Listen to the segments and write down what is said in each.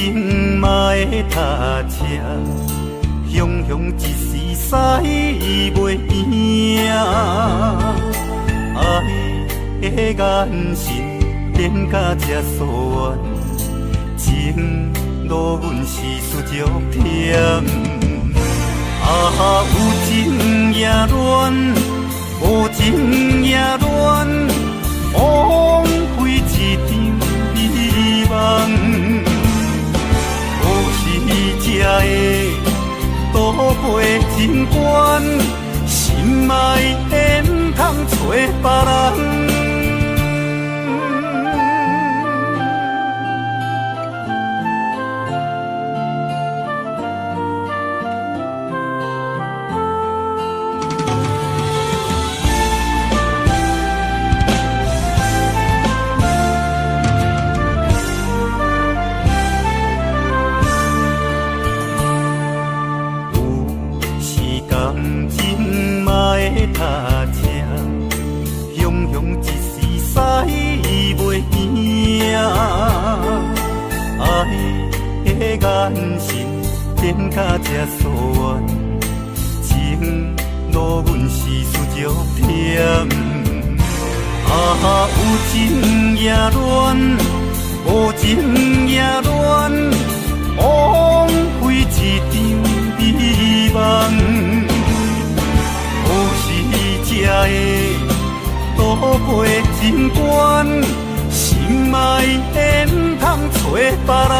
情嘛会踏车，雄雄一时驶袂赢。爱的眼神变甲这疏远，情路阮是输足忝。有情也乱，无情也乱，枉费一场美梦。可是这个渡过情关，心爱的不通找别人。踏车，雄雄一时驶袂赢。爱的眼神变甲这疏远，情路阮是输足忝。有情也乱，无情也乱，枉费一场美梦。这个渡过情关，心爱的不通找别人。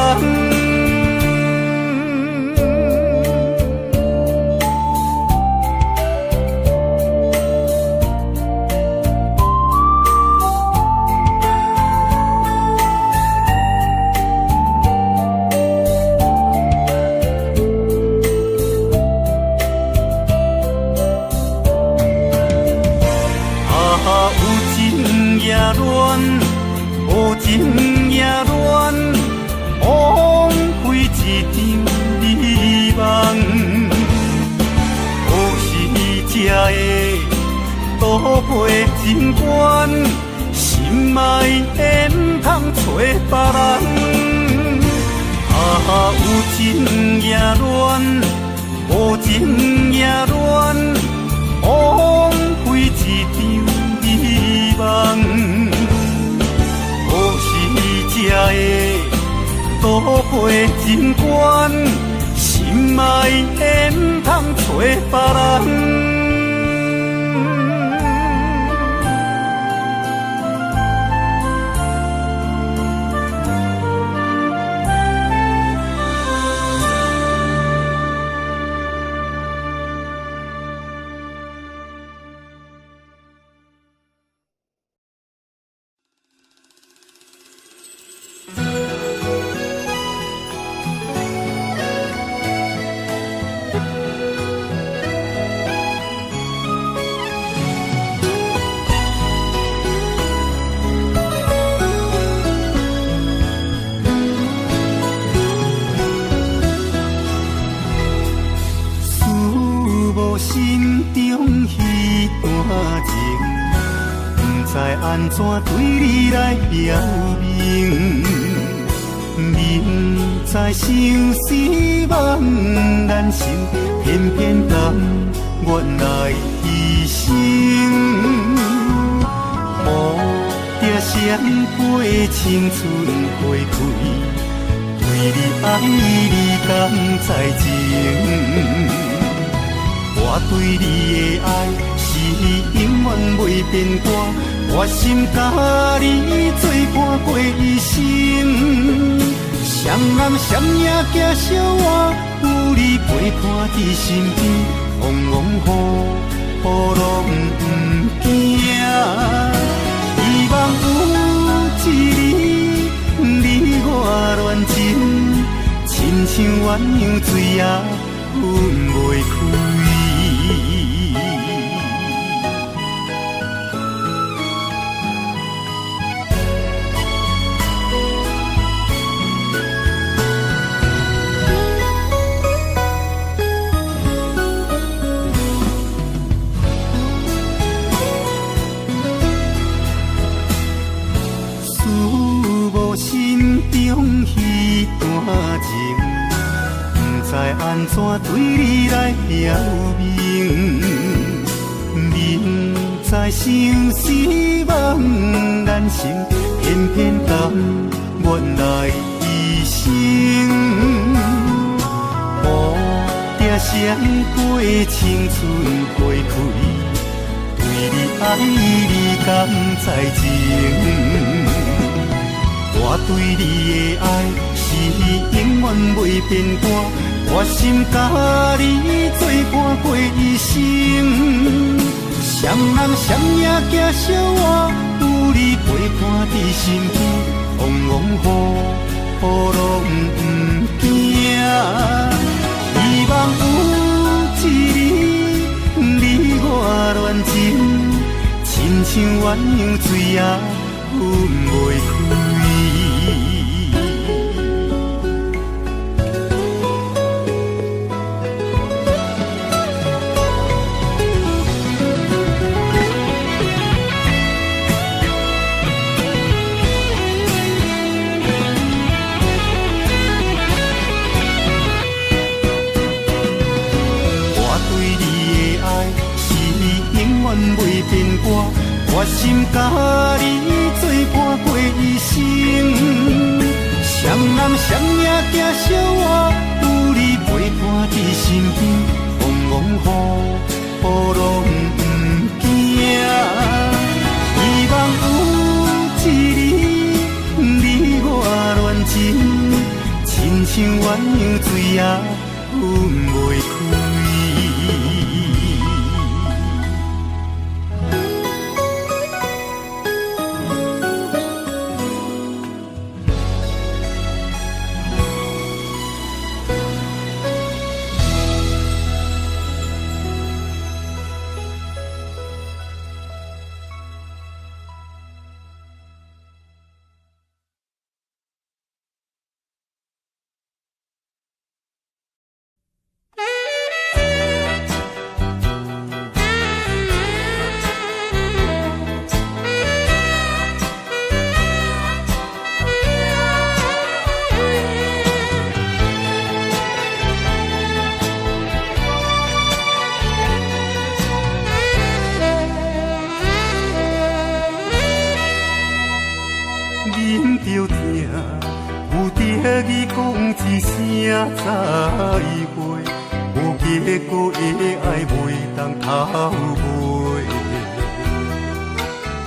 无情也乱，枉费一场美梦。可是这个渡过情关，心爱的不通找别人。有情也乱，无情也乱，枉费一场美梦。这个渡过情关，心爱的不通找别人。安怎对你来表明？明知相思茫然心，偏偏甘愿来牺牲。蝴蝶闪飞，青春花开，对你爱你甘在情。我对你的爱是永远袂变卦。我心甲你作伴过一生，双人闪夜行小我，有你陪伴伫身边，风风雨雨拢不惊。希望有一日你我恋情，亲像鸳鸯水也分袂开。心中迄段安怎对你来邀明？明知生死茫然生，偏偏甘愿来牺牲。乌蝶双飞，青春花开，对你爱你甘在情？我对你的爱是永远袂变卦，我心甲你作伴过一生。双人双影行小我，有你陪伴伫身边，风风雨雨拢不惊。希望有一日你我恋情，亲像鸳鸯水也分袂开。袂变卦，我心甲你作伴过一生。双人双影行小我，有你陪伴伫身边，风雨拢不惊。希望有一日你我恋情，亲像鸳鸯水也分袂开。再会，无结果的爱袂当偷买。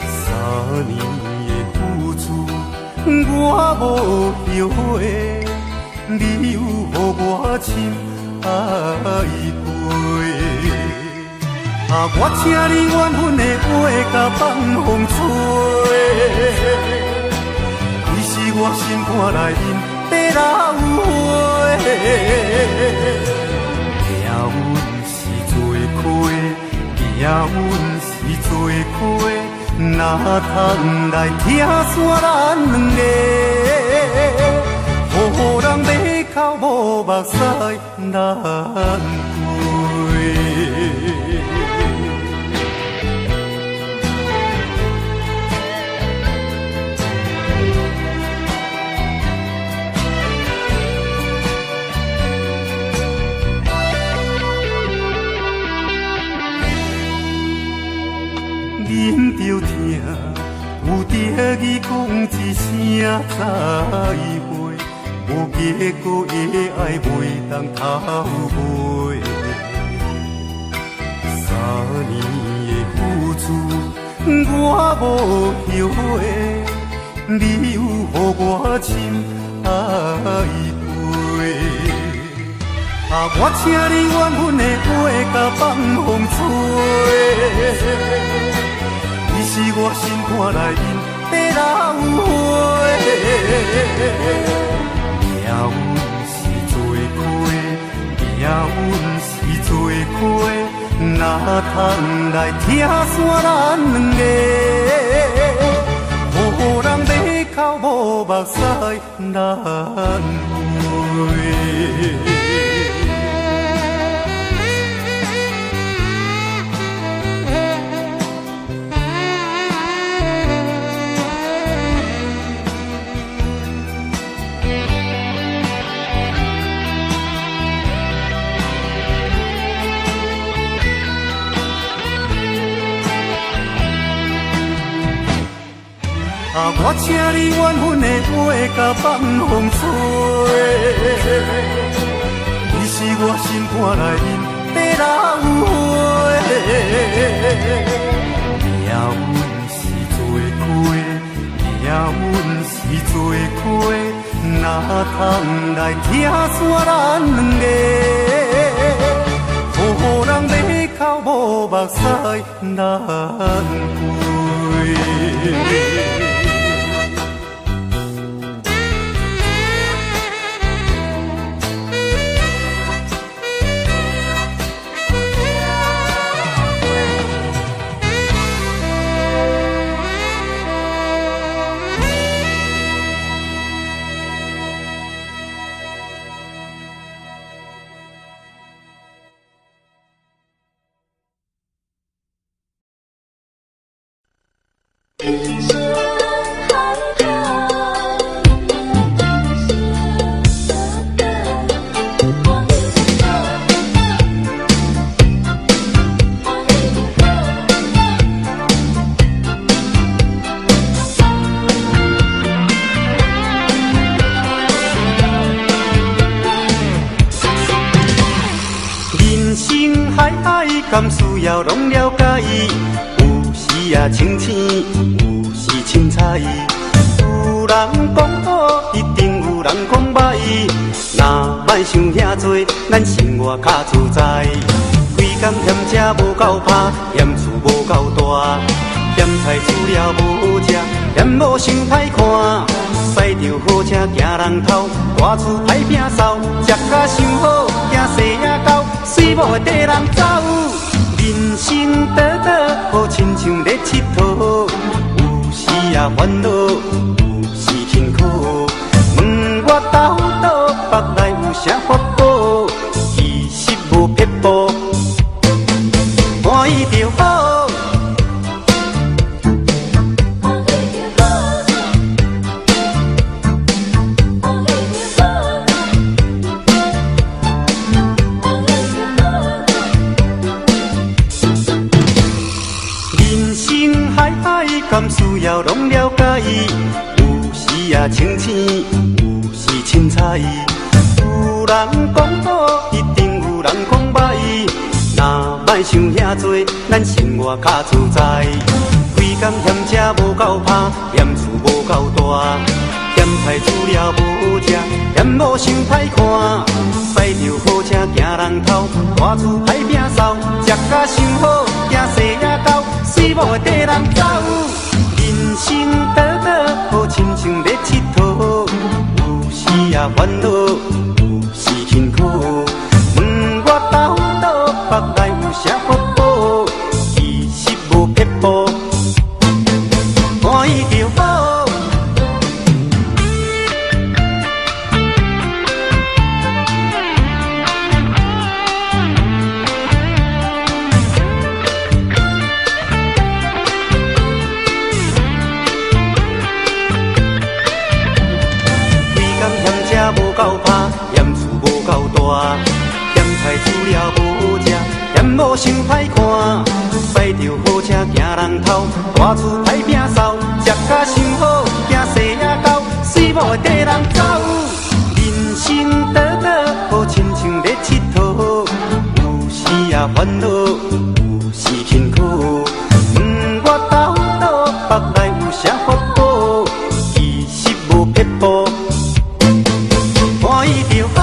3年的付出，我无后悔，你有予我深爱过。我请你缘分的话甲放风吹，你是我心肝内面地老花。命运是做亏，命运是做亏，哪通来听煞咱两个，予人马口无目屎难过。忍着疼，有得伊讲一声再会，无结果的爱袂当偷买。3年的付出，我无后悔，你有予我深爱过。我请你缘分的话甲放风吹。你是我心肝内面地老花，命运是做亏，命运是做亏，哪通来听煞咱两个，予人马口无目屎难过。我请你缘分的话甲放风吹，你是我心肝内面的老花，命运是做伙，命运是做伙，哪通来听煞咱两个，予人马口无目屎难归。人生海海，敢需要拢了解？有时也清醒，有时凊彩。有人讲好，一定有人讲歹。若莫想遐多，咱生活较自在。规工嫌车无够拍，嫌厝无够大，嫌菜煮了无食，嫌某想歹看。驶着好车行人头，大厝歹摒扫，食甲想好，惊细仔狗，水某会跟人走。人生短短，好亲像咧佚佗，有时也烦恼，有时辛苦。问我斗倒，腹内有啥法宝？其实无撇步，欢喜就好。敢需要拢了解？有时也清醒，有时凊彩。有人讲好，一定有人讲歹。若莫想遐多，咱生活较自在。规工嫌车无够拍，嫌厝无够大，嫌菜煮了无食，嫌某想歹看。驶着好车行人头，大厝歹摒扫，食甲想好，惊细仔狗，水某会跟人走。人生短短，好亲像咧佚佗，有时也烦恼，有时辛苦。问我斗倒，腹内有啥法宝？其实无撇步，欢喜就好。无够拍，嫌厝无够大，嫌菜煮了无食，嫌某想歹看。驶着好车行人头，大厝歹摒扫，食甲想好，惊细仔狗，水某会跟人走。人生短短，好亲像咧佚佗，有时也烦恼，有时辛苦。问我斗倒，腹内有啥法宝？其实无撇步。欢喜就好。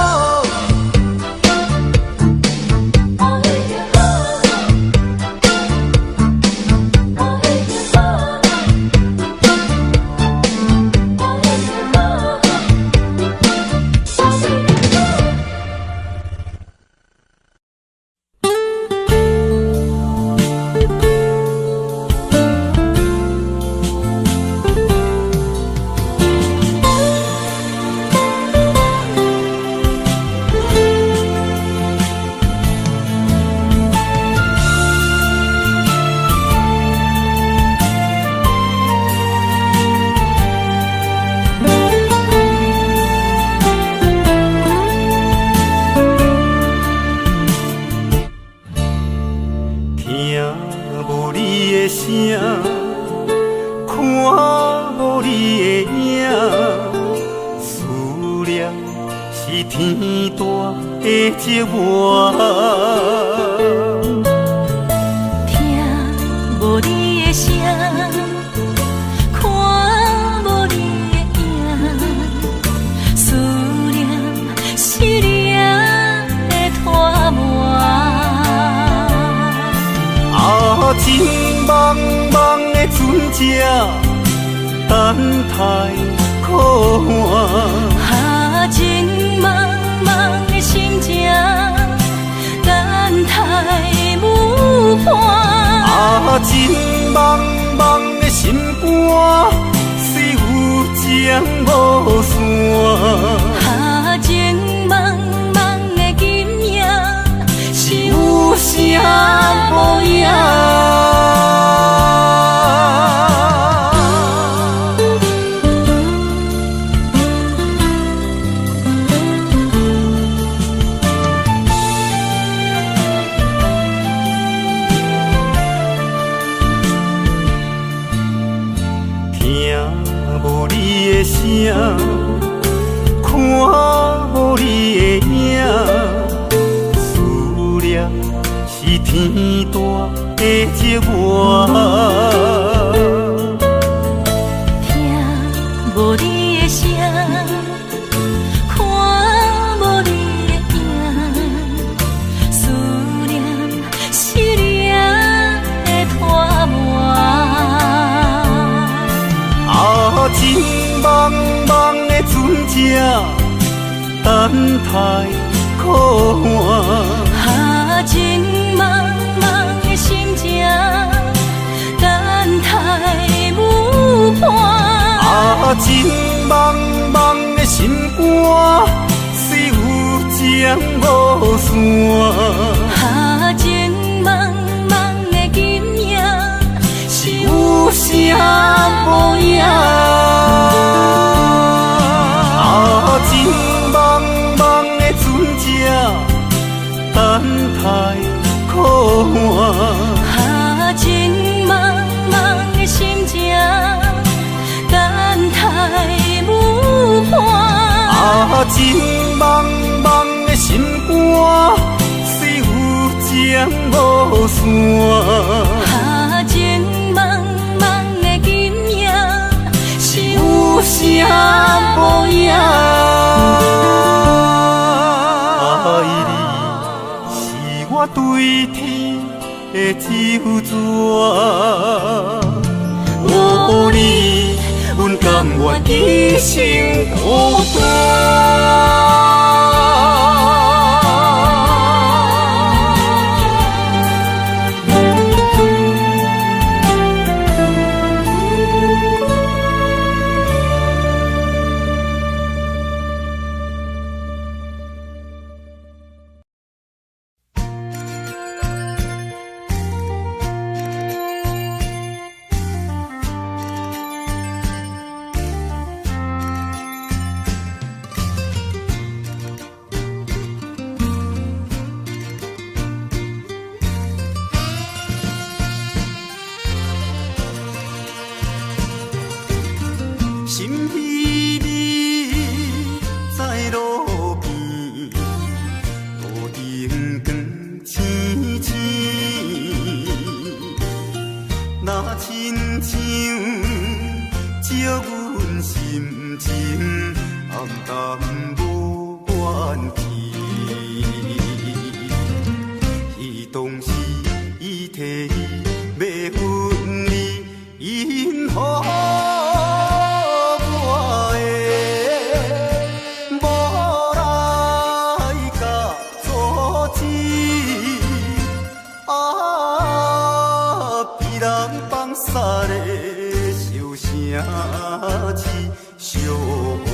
听无你的声，看无你寂寞。听无你的声，看无你的影，思念失恋的拖磨。啊，情茫茫的船只，等待靠岸。啊，情茫茫的心情，等待舞伴。啊，情茫茫的心肝，水有江无线。啊，情茫茫的今夜，是有啥无影？声，看无你的影，思念是天大的寂寞。听无你的声，看无你的影，思念失恋的拖磨。啊，情茫茫的船只，等待靠岸。啊，情茫茫的心情，等待舞伴。啊，情茫茫的心肝，水有江无线。啊，情茫茫的今夜，是有啥无影？啊，情茫茫的船只，等待靠岸。啊，情茫茫的心情，等待舞伴。啊，情茫茫的心肝，水有江无线。啊，情茫茫的今夜，是有啥无影？爱你是我对天的咒詛，无你，阮甘愿一生孤单。心稀微在路边，路灯光青青，那亲像照阮心情，暗淡无怨气。伊当时伊提要分离，因何？烧过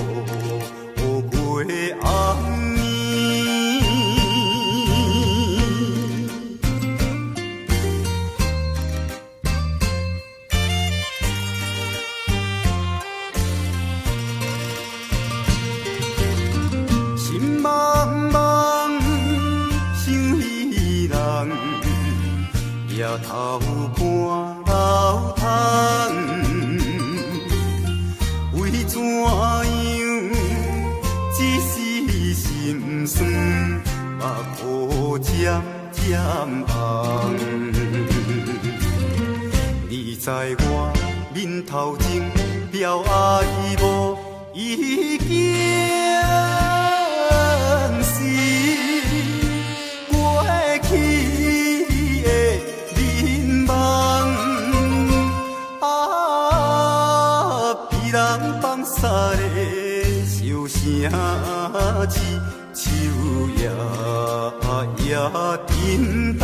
红年，心茫茫想伊人，夜头看流窗。怎样？只是心酸，目路渐渐红。你知我面头前表阿姨无已经是过去的面梦。被人放撒的笑声刺，手也震动。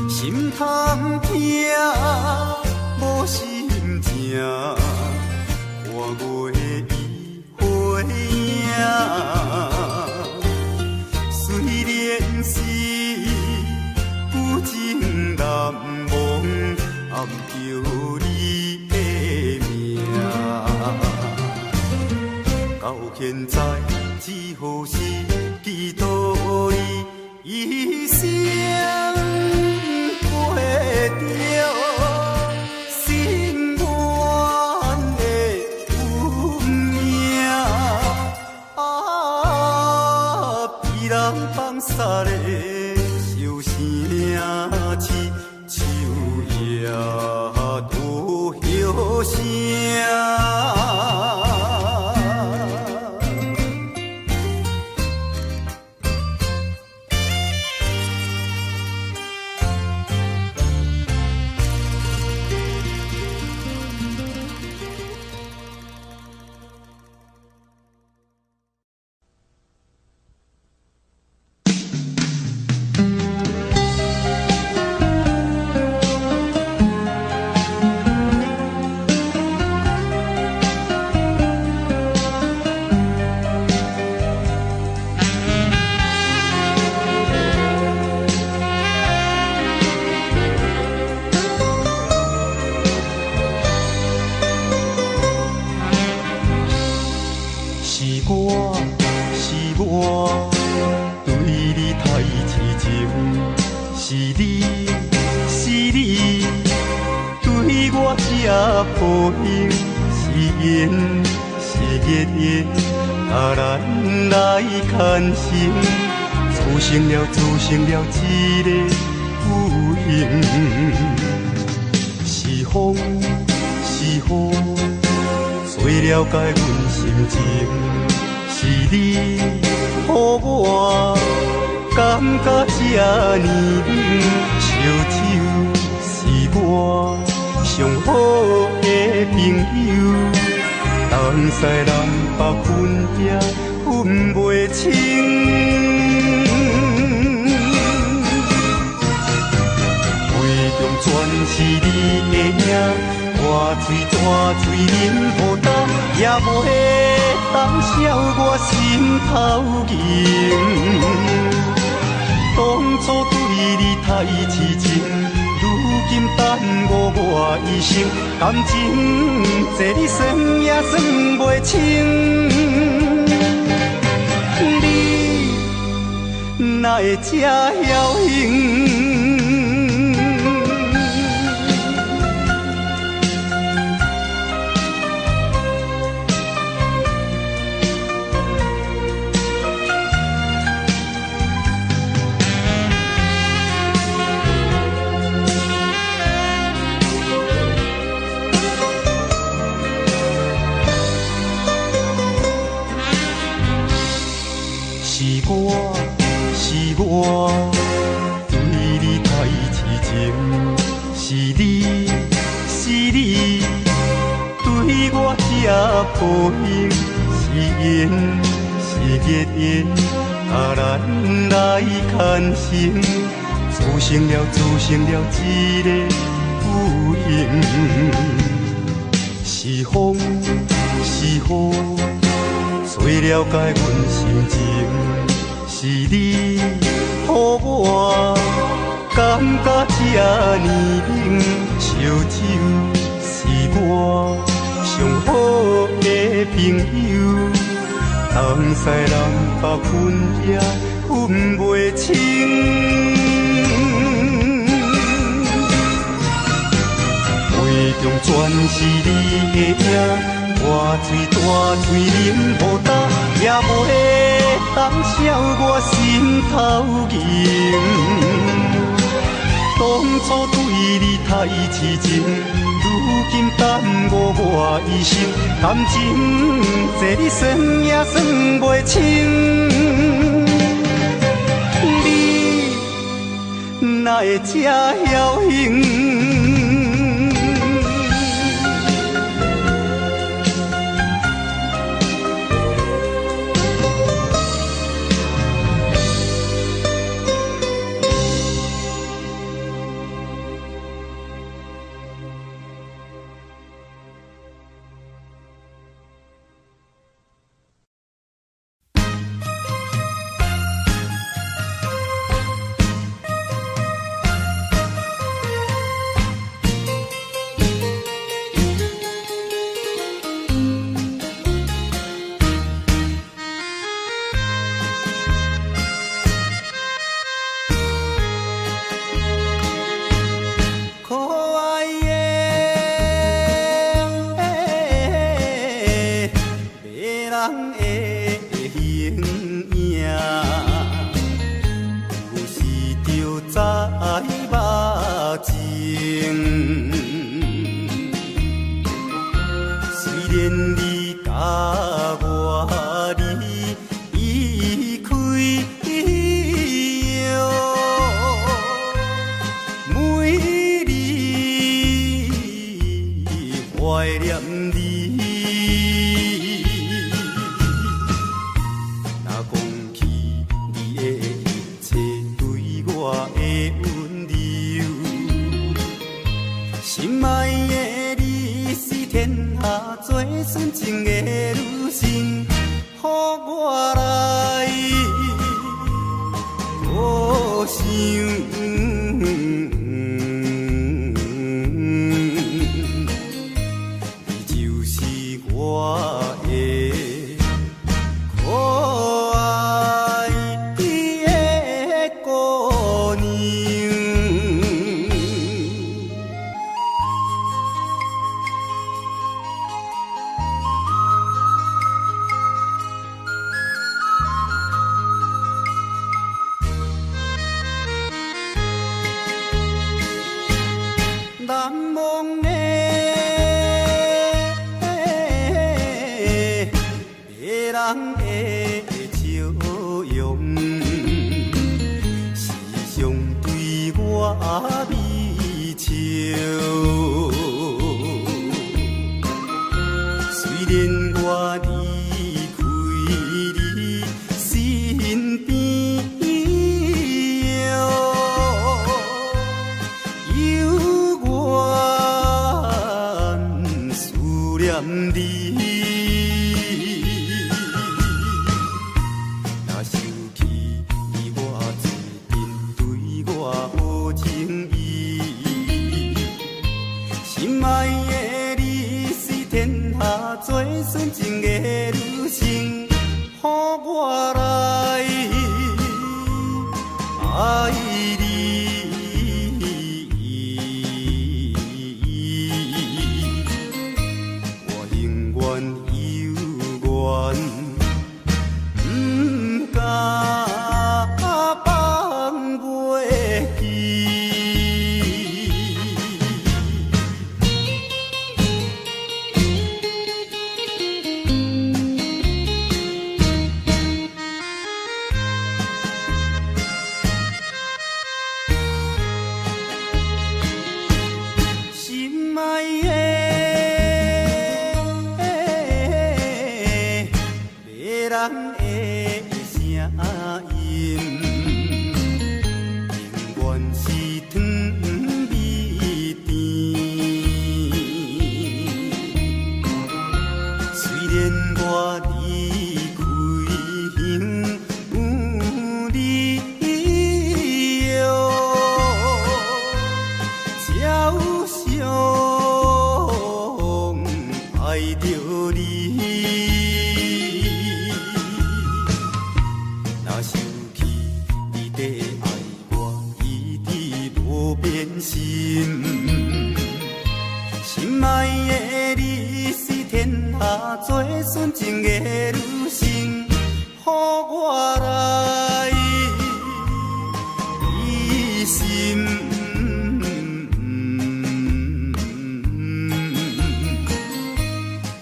心通听，无心情，看月已回影。虽然是旧情难忘，暗叫你的名。到现在，只好是祈祷你一生过着心愿的运命。被人放撒的笑声刺，手也都响声。成了一个有形，是风是雨，最了解阮心情。是你，予我感觉这呢相守，是我上好的朋友。东西南北分也分袂清。全是你的影，我大嘴忍好当，也无当消我心头情。当初对你太痴情，如今耽误我一生，感情这你算也算袂清。你哪会这侥幸？我对你太痴情，是你对我这抱拥，是缘是孽缘，咱来牵成，组成了一个有形。是风是雨，最了解阮心情。是你，予我感觉这呢冷，烧酒是我上好的朋友。东西南北分也分袂清。是你的影。大嘴大嘴忍予干，也袂当消我心头情。当初对你太痴情，如今耽误我一生。感情这你算也算袂清，你哪会这侥幸？心，心爱做纯情的女性，予我来依心。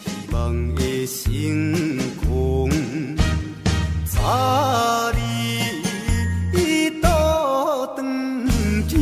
希望的成功，早日倒转去。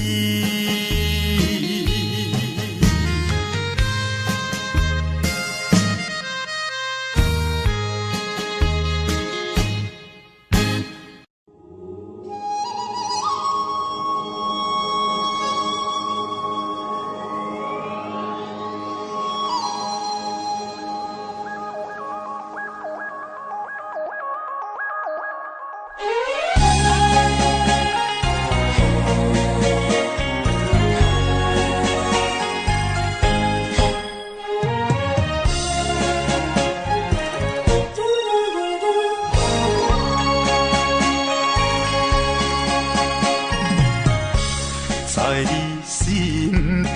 在你心中，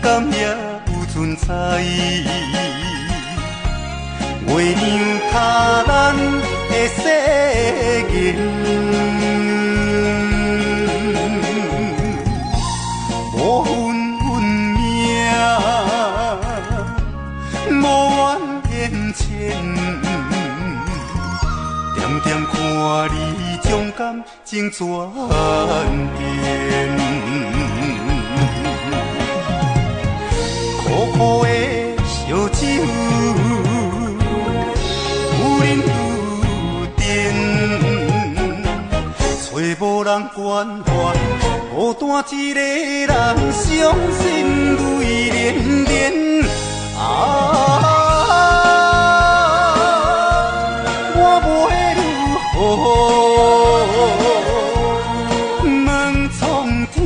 敢也有存在？月亮卡咱的世界，无分运命，无怨言牵，点点看你将感情转变，苦苦的烧酒，有饮有甜，找无人关怀，孤单一个人，伤心泪连连。我袂如何？问苍天，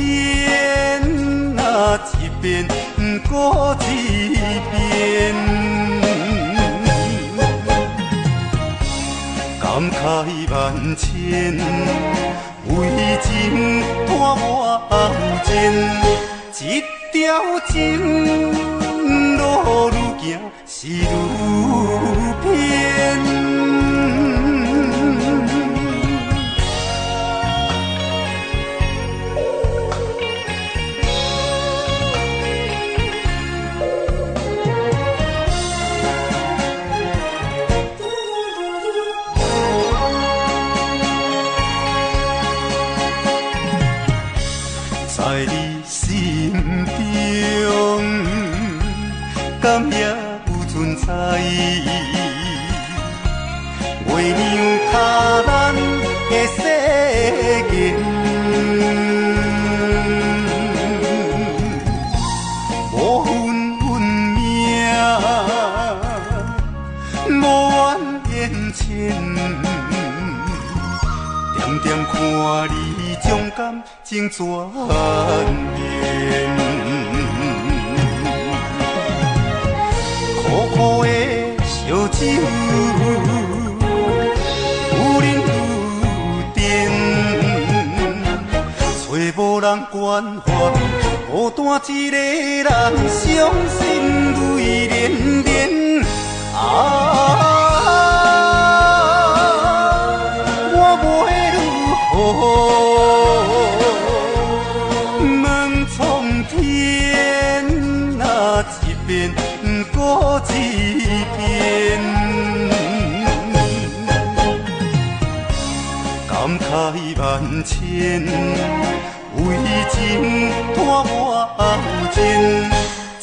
一遍过一遍，感慨万千，为情拖我后前，一条情路愈行是愈偏。在你心中，敢也有存在？月亮卡咱的世界，无分运命，无怨言牵，点点看你将感情转变，苦苦的烧酒，有饮有甜，找无人关怀，孤单一个人，伤心泪连连。我袂如何？问苍天，一遍过一遍，感慨万千，为情拖我后前，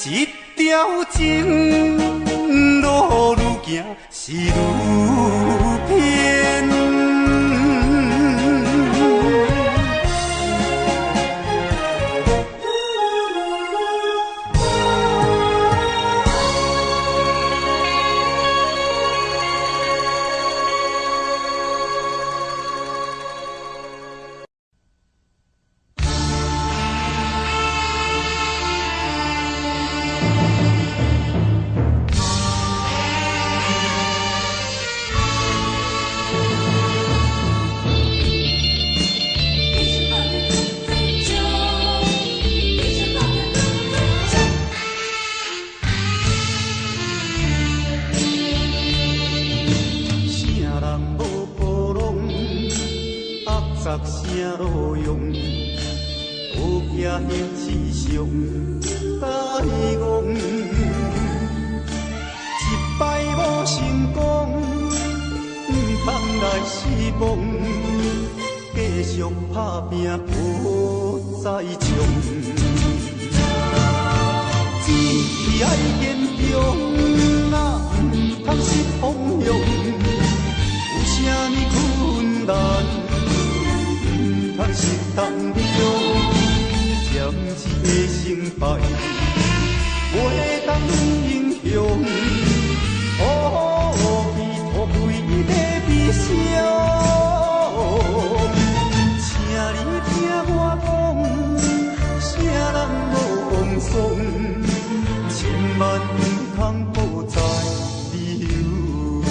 一条情路愈行是愈偏。现世上大戆，一摆无成功，唔通来失望，继续打拼好再冲。只爱坚强，啊，唔通失方向。有啥物困难，唔通失当中，暂时的成败，袂当影响。哦，伊土开在悲伤，请你听我讲，啥人无风霜，千万唔通抱在流浪。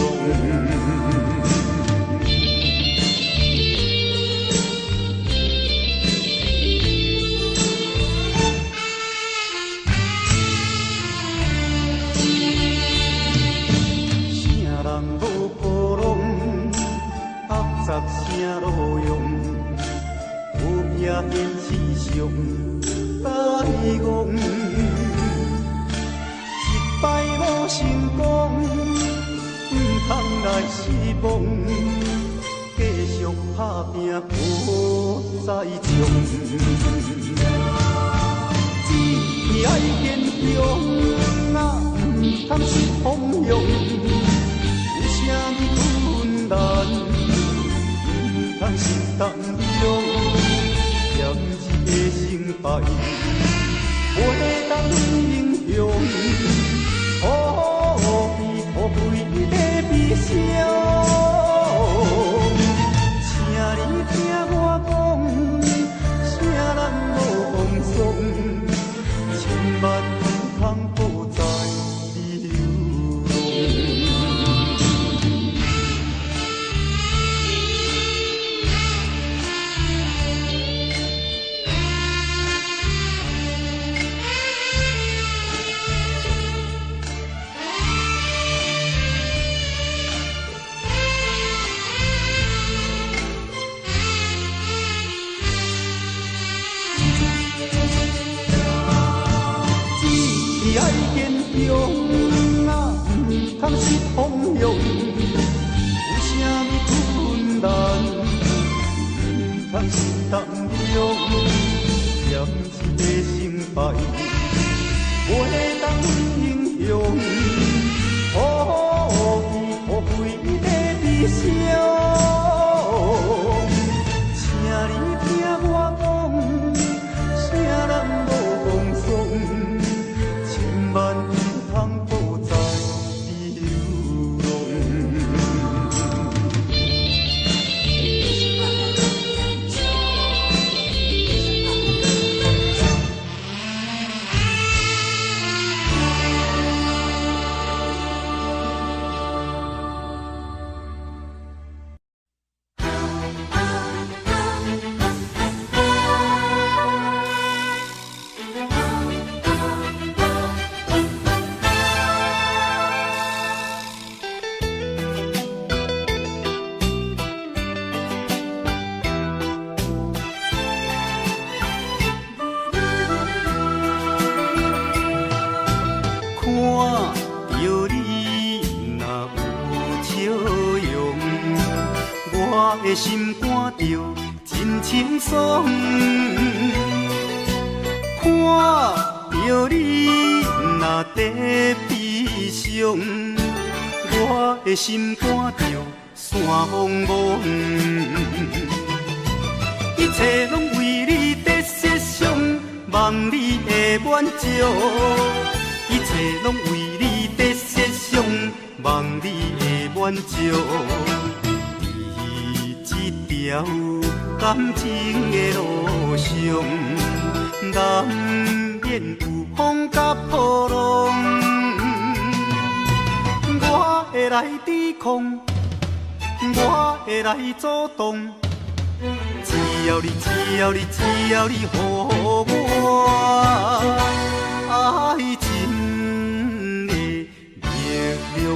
啥声路用，有拼现世上大戆，一摆无成功，唔通来失望，继续打拼好再冲。只爱坚强，啊，唔通失方向，有啥物困难。通是当中，暂时的成败，袂当影响。哦，伊土开在悲伤，请你听我讲，啥人无风霜，千万唔通抱在流浪。爱坚强，啊，唔通失方向。有啥物困难，唔通失当中，暂时的成败，袂当影响。哦，伊土开在悲伤，请你听我讲，啥人无风霜。万唔通抱在流浪。的心肝着真清爽，看着你若在悲伤，我的心肝着山茫茫，一切拢为你在设想，望你的满足，一切拢为你在设想，望你的满足。条感情的路上，难免有风甲波浪，我会来抵抗，我会来阻挡，只要你，只要你，只要你予我爱情的力量。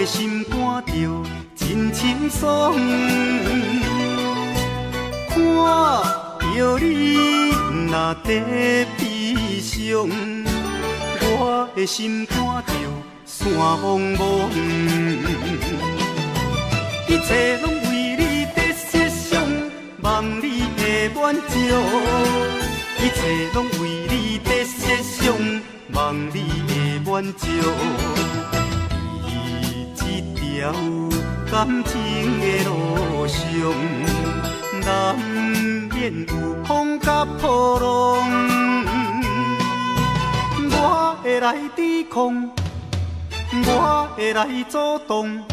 的心肝着真清爽，看着你若在悲伤，我的心肝着山茫茫，一切拢为你在设想，望你的满足，一切拢为你在设想，望你的满足。伊这条感情的路上，难免有风甲波浪，我会来抵抗，我会来阻挡。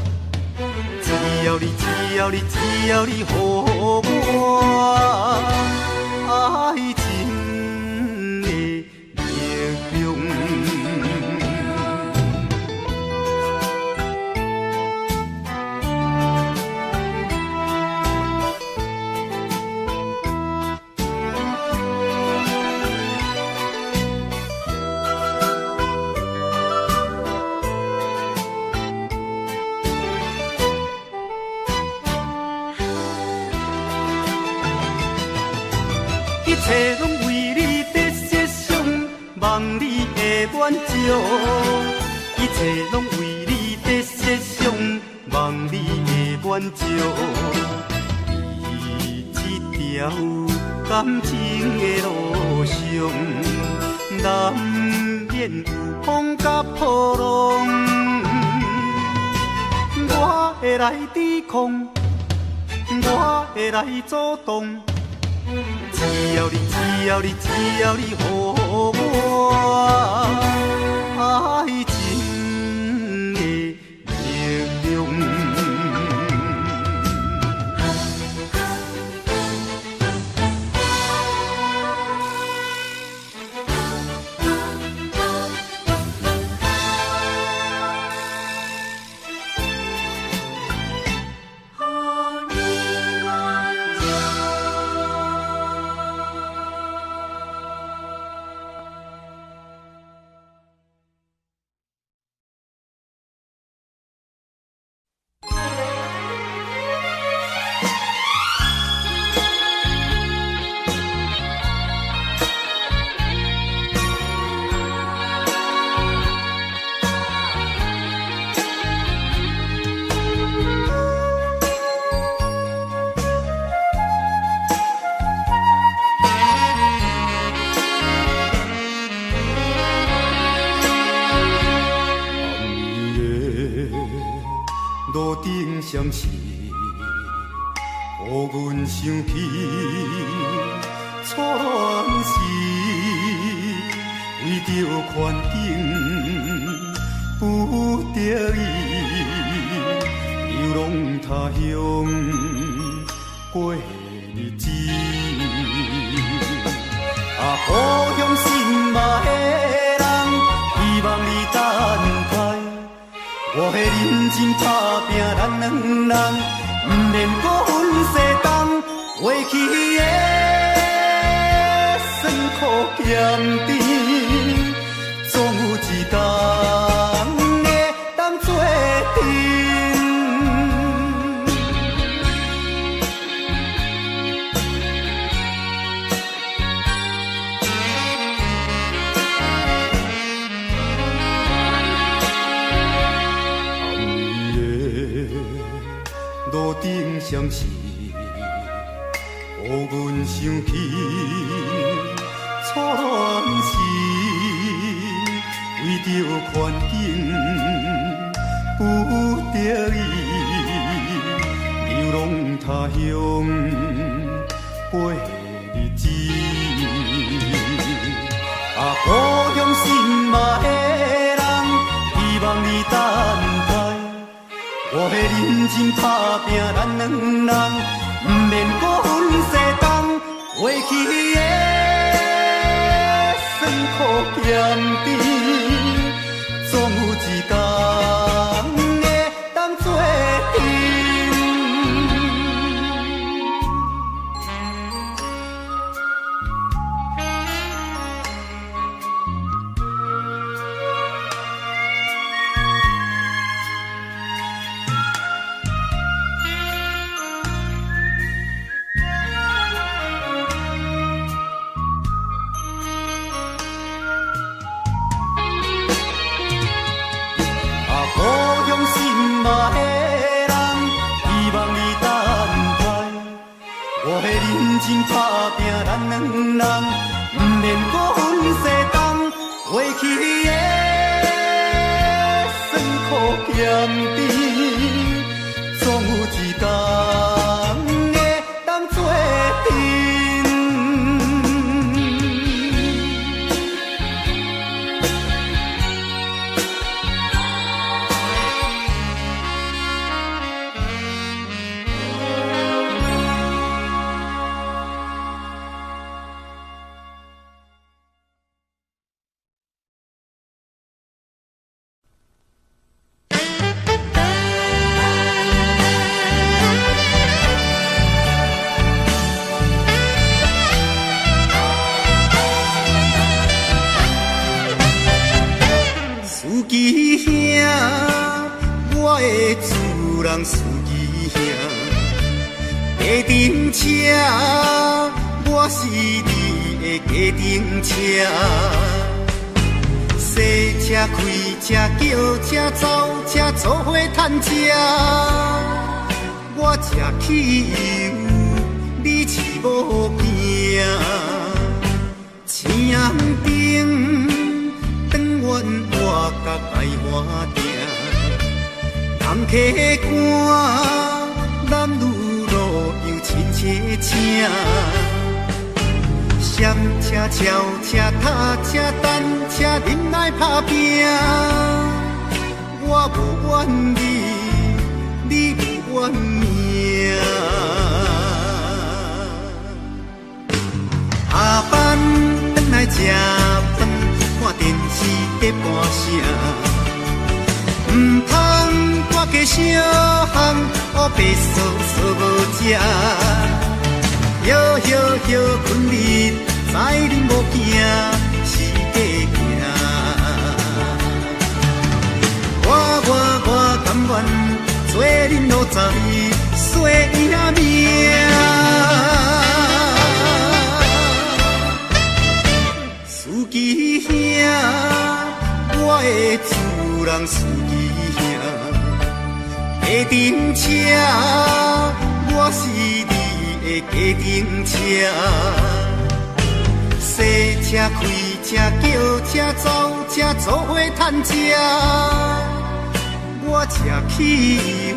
只要你，只要你，只要你，予我爱情的力量。一切拢为你在设想，望你的满足，一切拢为你在设想，望你的满足。伊这条感情的路上，难免有风甲波浪，我会来抵抗，我会来阻挡。只要你，只要你，只要你，予我爱情的力量。路顶相思，予阮想起初恋时，为着环境不得已，流浪他乡过日子。故乡心爱的人，希望你等待。我会认真打拼，咱两人不免搁分西东，过去的酸苦咸甜，总有一天会当作阵。路顶相思，予阮想起初恋时，为着环境不得已，流浪他乡过日子。故乡心爱的人，希望你等待。我会认真打拼，咱两人不免搁分西东，过去的酸苦咸甜，总有一天会当作阵。真打拼，咱两人不免搁分西东，过去的酸苦咸甜，总有一天会当作阵。人司机兄，家庭车，我是你的家庭车。洗车、开车、叫车、走车，做伙赚吃。我吃汽油，你饲某囝。青灯长远我甲爱换定。人客官，男女路又亲切请，闪车、超车、踏车、单车，忍耐打拼。我无怨你，你无怨命。下班转来吃饭，看电视加半声。唔通我加小项，黑白素素无食。摇摇摇困日，知恁无惊是假行。我甘愿做恁路仔，洗影命。司机兄，我的主人司机。家庭车，我是你的家庭车。洗车、开车、叫车、走车，做伙赚吃。我吃汽油，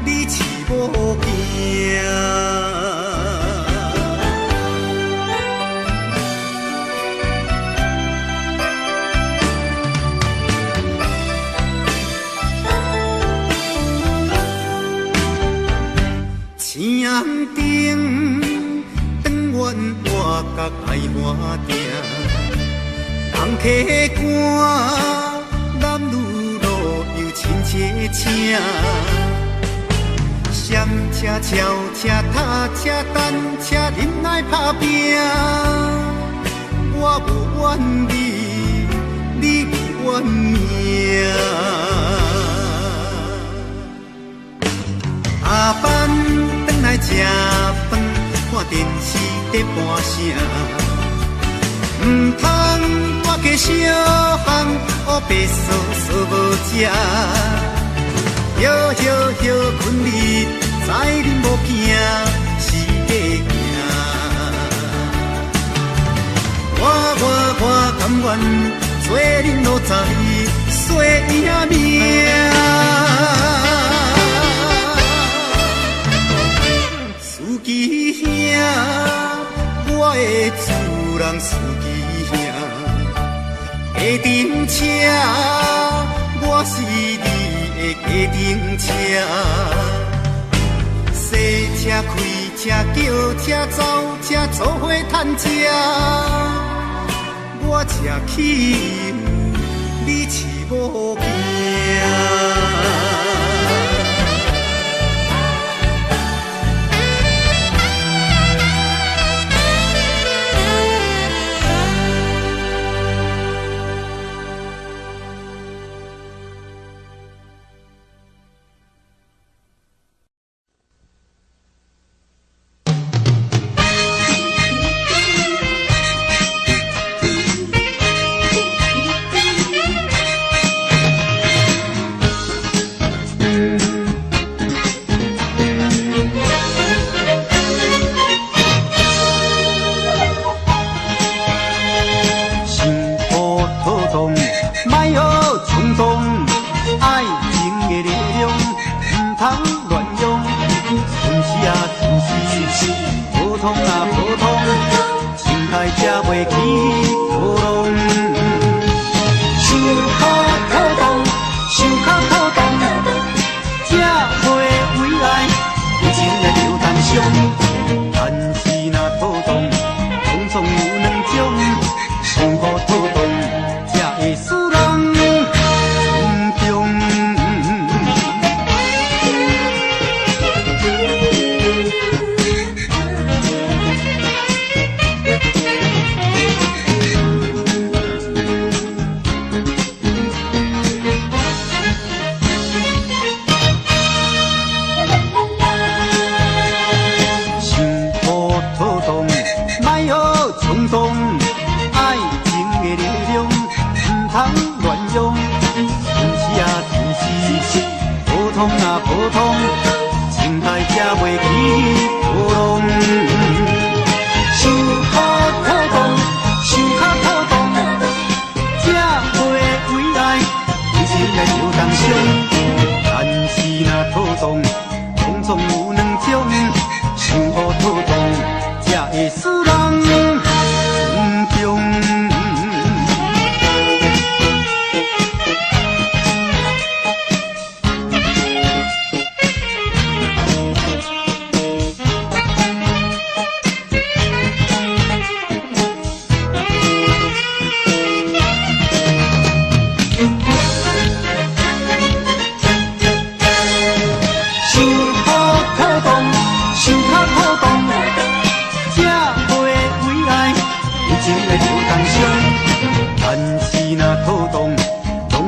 你饲某囝。青灯长远我甲爱换定，人客官，男女路又亲切请。闪车、超车、踏车、单车，忍耐打拼。我无怨你，你无怨命。下班转来吃饭，看电视加半声。唔通我加小项，黑白素素无食。摇摇摇困日，知恁无惊是假行。我甘愿做恁路仔，洗影命。司机兄，我的主人司机兄。家庭车，我是你的家庭车。洗车、开车、叫车、走车，做伙赚吃。我吃汽油，你饲某囝。动，莫学冲动。爱情的力量，唔通乱用。顺时啊顺时，普通啊普通，心态才袂起波浪。想较透动，想较透动，才袂为爱有情来流谈伤。但是若透动，种种有两种，想好透动，才会使人心中。普通啊普通，心态才袂起波浪。想好透动，想较透动，才袂为爱有情来受重伤。但是若透动，种种有两种，想好透动，才会使人心中。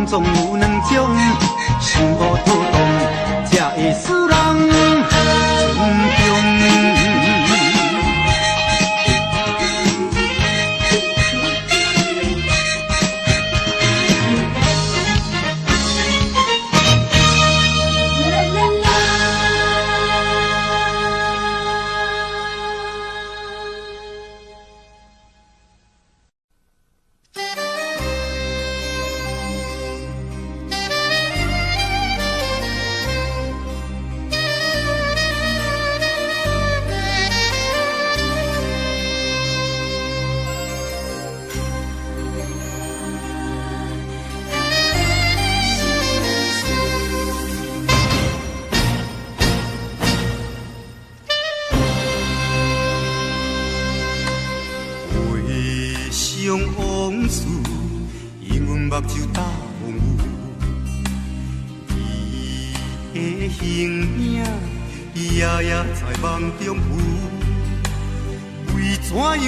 总有两种，想好透动，才会使人心中。往事，因阮目睭打风雨，伊的形影夜夜在梦中浮。为怎样，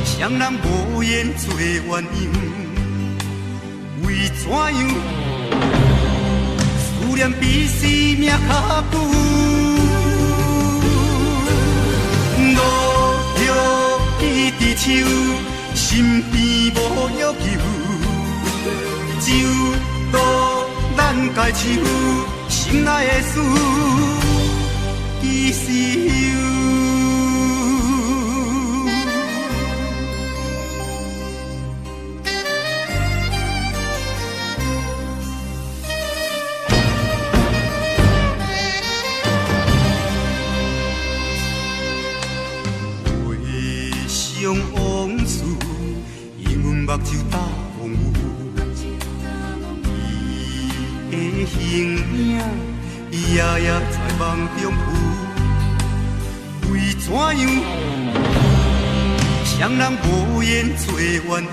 双人无言做鸳鸯？为怎样，思念比生命较久？伊伫手，身边无要求，只有渡咱家手，心爱的事，其实有。往事，因阮目睭打风雨，伊的形影夜夜在梦中浮。为怎样，双人无言做鸳鸯？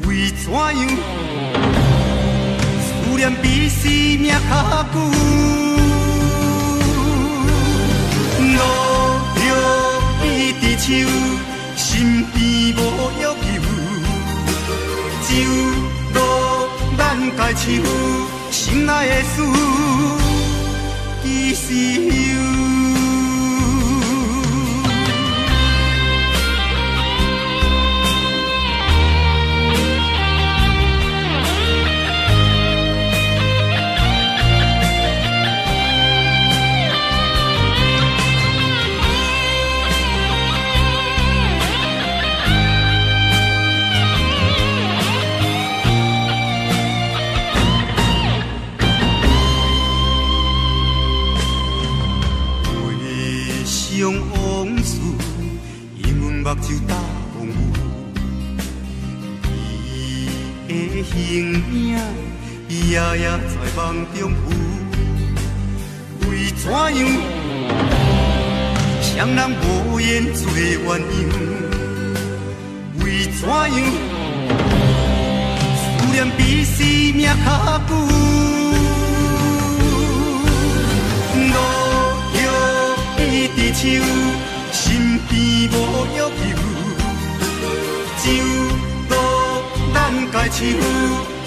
为怎样，思念比生命较久？伊伫手，身边无要求，只有渡咱家手，心爱的事，其实有。形影，夜夜在梦中浮。为怎样，双人无言做鸳鸯？为怎样，思念比生命较久？路遥伊伫手，身边无约束。酒倒咱家手，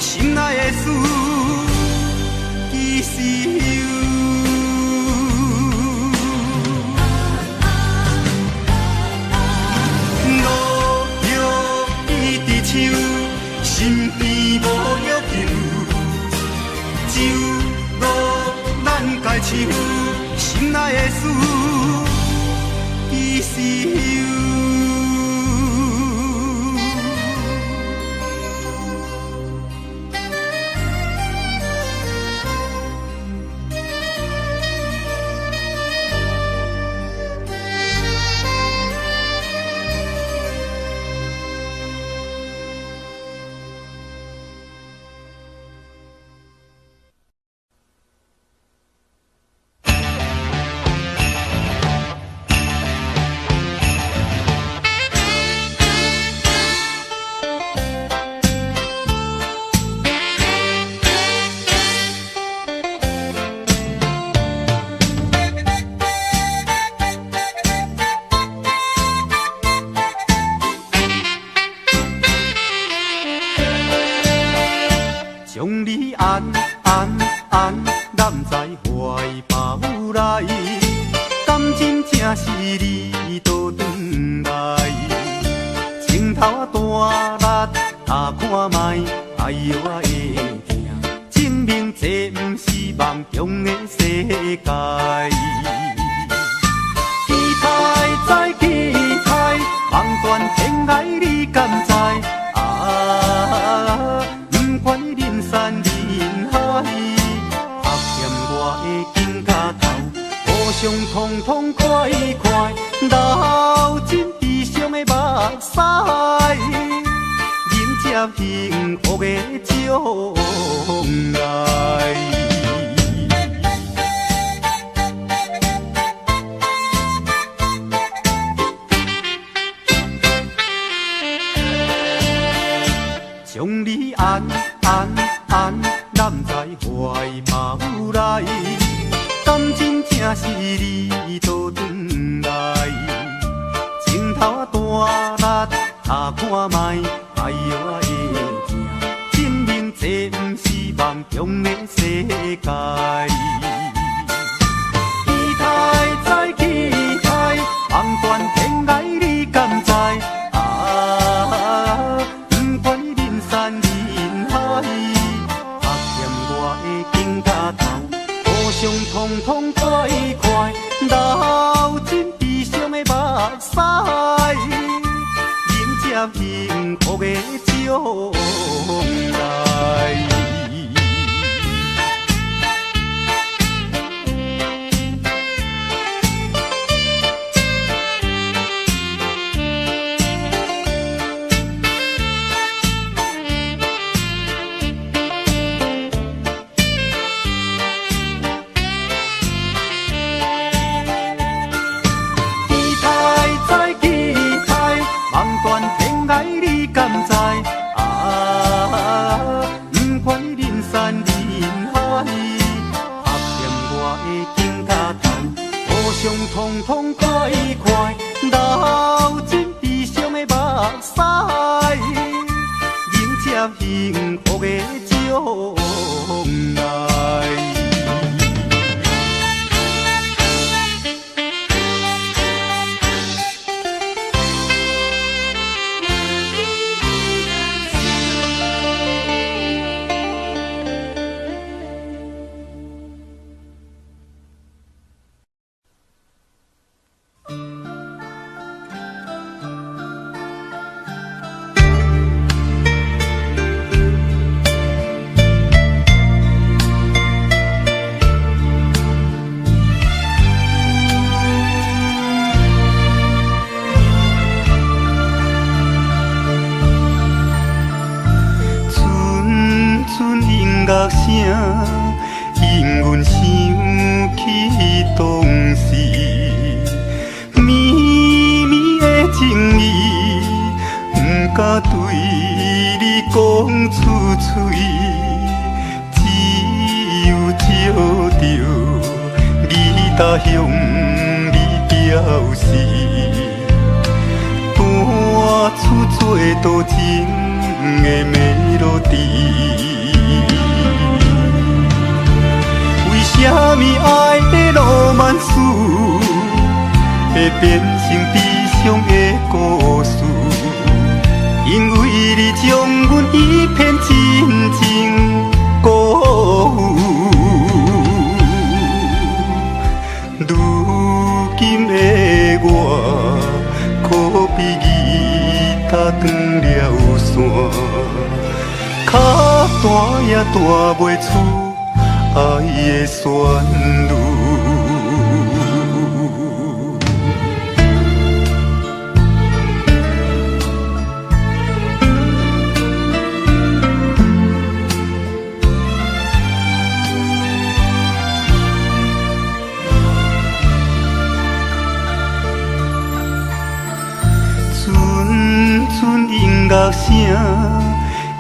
心爱的事，其实有。路遥伊伫手，身边无约束。酒倒咱家手，心爱的事，其实有。将你安揽在怀抱内，感情正是你倒转来。镜头大力打看卖，哎呦我会惊，证明这不是梦中的世界。期待再期待，望断天涯你敢知？不管人山人海，拍欠我的肩胛头，互相痛痛快快，流尽悲伤的目屎，迎接幸福的将来。将你安揽在怀抱内，感情正是你倒转来。镜头大力打看卖，哎呦我会惊，证明这不是梦中的世界。期待再期待，望断天涯你敢知？痛痛快快，流尽悲伤的目屎，迎接幸福的将来。你敢知？不管人山人海，拍欠我的肩胛头，互相痛痛快快，流尽悲伤的目屎，迎接幸福的将来。角声，引阮想起当时绵绵的情意，不敢对你讲出嘴，只有照着你他向你表示。弹出做多情的melody，为什么爱的浪漫史会变成悲伤的故事？因为你将阮一片真情辜负，如今的我可比吉他断了线，脚弹也弹袂出爱的旋律。音乐声，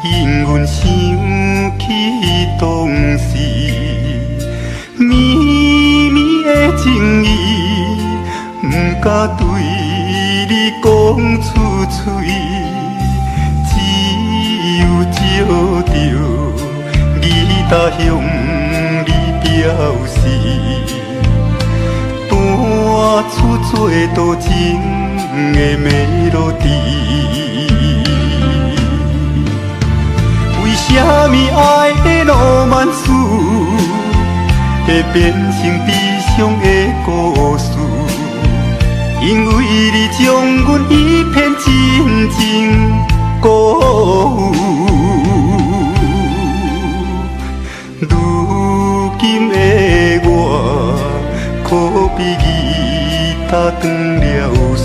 引阮想起当时绵绵的情意，不敢对你讲出嘴，只有照着你他向你表示，弹出做多情的melody。为什么爱的浪漫史会变成悲伤的故事？因为你将阮一片真情辜负，如今的我可比吉他断了线，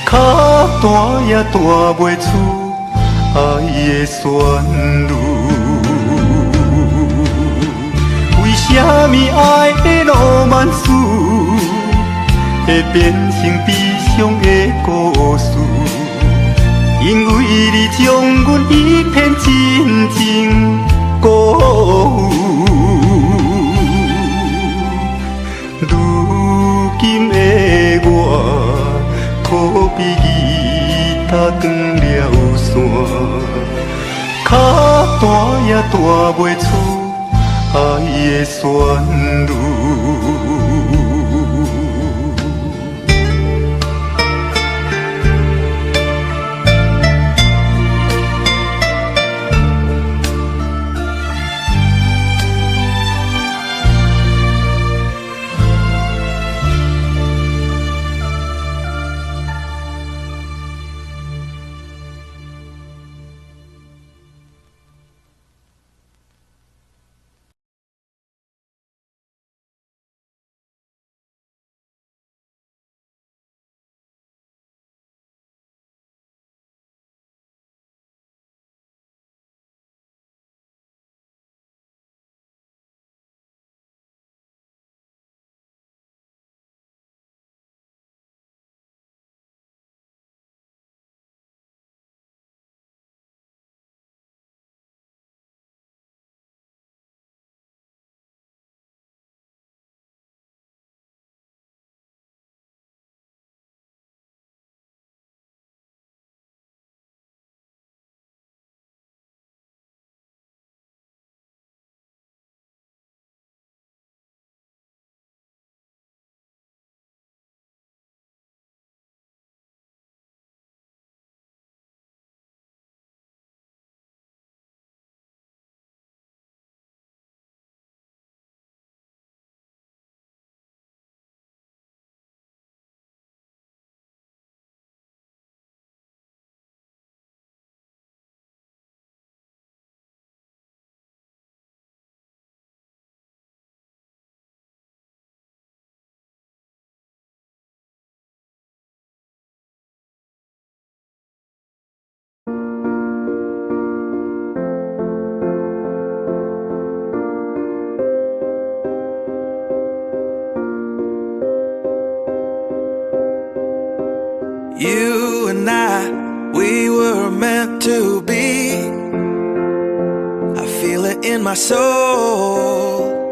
脚弹也弹袂出爱的旋律。为什么爱的浪漫史会变成悲伤的故事？因为你将阮一片真情辜负，如今的我可比吉他断了线，脚弹也弹袂出爱的旋律。You and I, we were meant to be. I feel it in my soul.